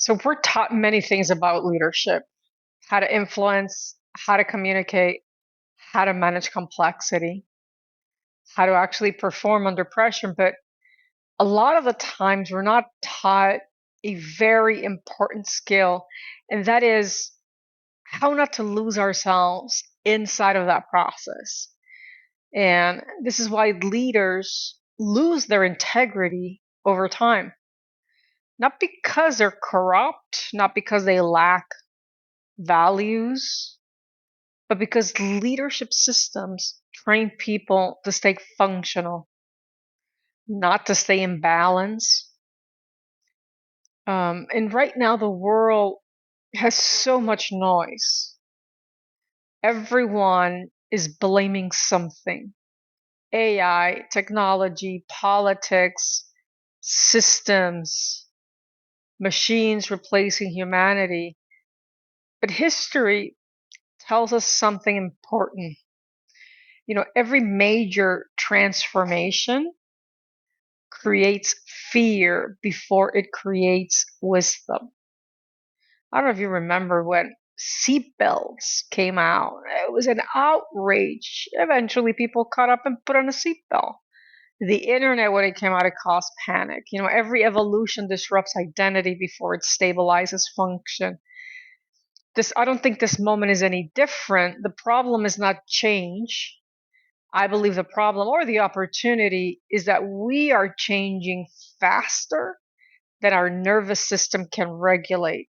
So we're taught many things about leadership, how to influence, how to communicate, how to manage complexity, how to actually perform under pressure. But a lot of the times we're not taught a very important skill, and that is how not to lose ourselves inside of that process. And this is why leaders lose their integrity over time. Not because they're corrupt, not because they lack values, but because leadership systems train people to stay functional, not to stay in balance. And right now, the world has so much noise. Everyone is blaming something: AI, technology, politics, systems, machines replacing humanity. But history tells us something important. Every major transformation creates fear before it creates wisdom. I don't know if you remember when seatbelts came out. It was an outrage. Eventually, people caught up and put on a seatbelt. The internet, when it came out, it caused panic. Every evolution disrupts identity before it stabilizes function. I don't think this moment is any different. The problem is not change. I believe the problem or the opportunity is that we are changing faster than our nervous system can regulate.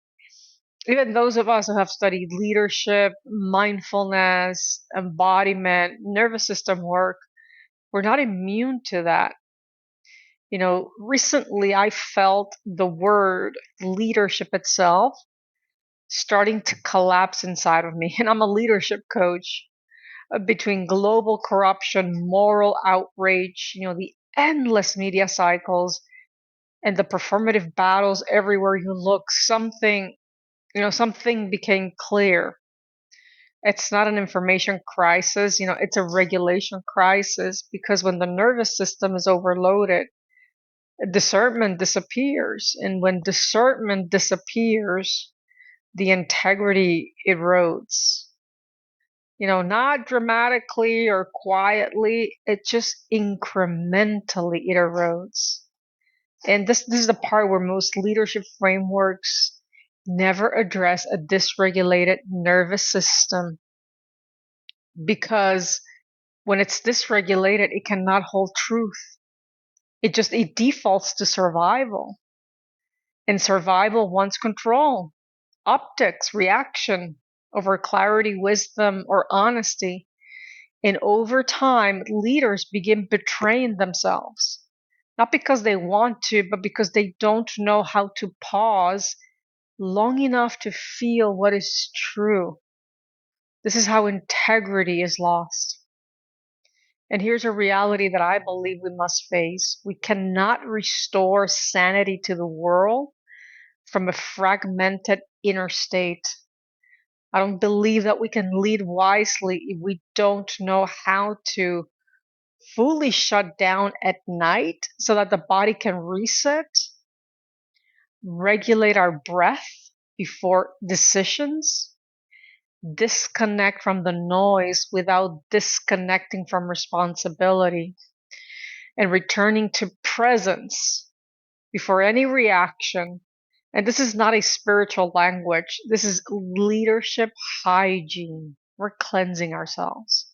Even those of us who have studied leadership, mindfulness, embodiment, nervous system work, we're not immune to that. Recently I felt the word leadership itself starting to collapse inside of me. And I'm a leadership coach. Between global corruption, moral outrage, the endless media cycles, and the performative battles everywhere you look, something became clear. It's not an information crisis, it's a regulation crisis, because when the nervous system is overloaded, discernment disappears. And when discernment disappears, the integrity erodes. Not dramatically or quietly, it just incrementally it erodes. And this is the part where most leadership frameworks never address a dysregulated nervous system, because when it's dysregulated, it cannot hold truth. It defaults to survival. And survival wants control, optics, reaction over clarity, wisdom, or honesty. And over time, leaders begin betraying themselves, not because they want to, but because they don't know how to pause long enough to feel what is true. This is how integrity is lost. And here's a reality that I believe we must face. We cannot restore sanity to the world from a fragmented inner state. I don't believe that we can lead wisely if we don't know how to fully shut down at night so that the body can reset, regulate our breath before decisions, disconnect from the noise without disconnecting from responsibility, and returning to presence before any reaction. And this is not a spiritual language, this is leadership hygiene. We're cleansing ourselves.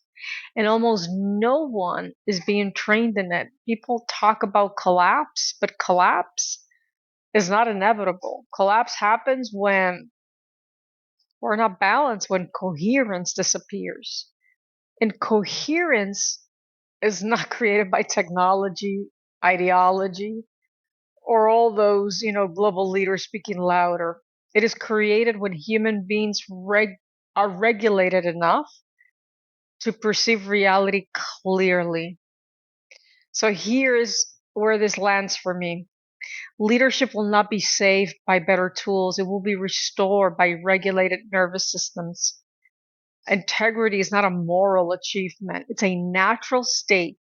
And almost no one is being trained in it. People talk about collapse, but collapse is not inevitable. Collapse happens when we're not balanced, when coherence disappears. And coherence is not created by technology, ideology, or all those, global leaders speaking louder. It is created when human beings are regulated enough to perceive reality clearly. So here's where this lands for me. Leadership will not be saved by better tools. It will be restored by regulated nervous systems. Integrity is not a moral achievement. It's a natural state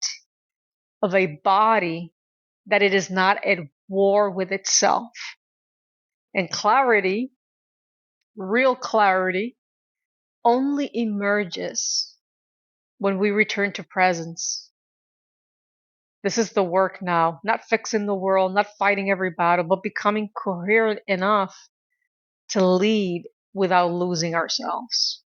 of a body that it is not at war with itself. And clarity, real clarity, only emerges when we return to presence. This is the work now, not fixing the world, not fighting every battle, but becoming coherent enough to lead without losing ourselves.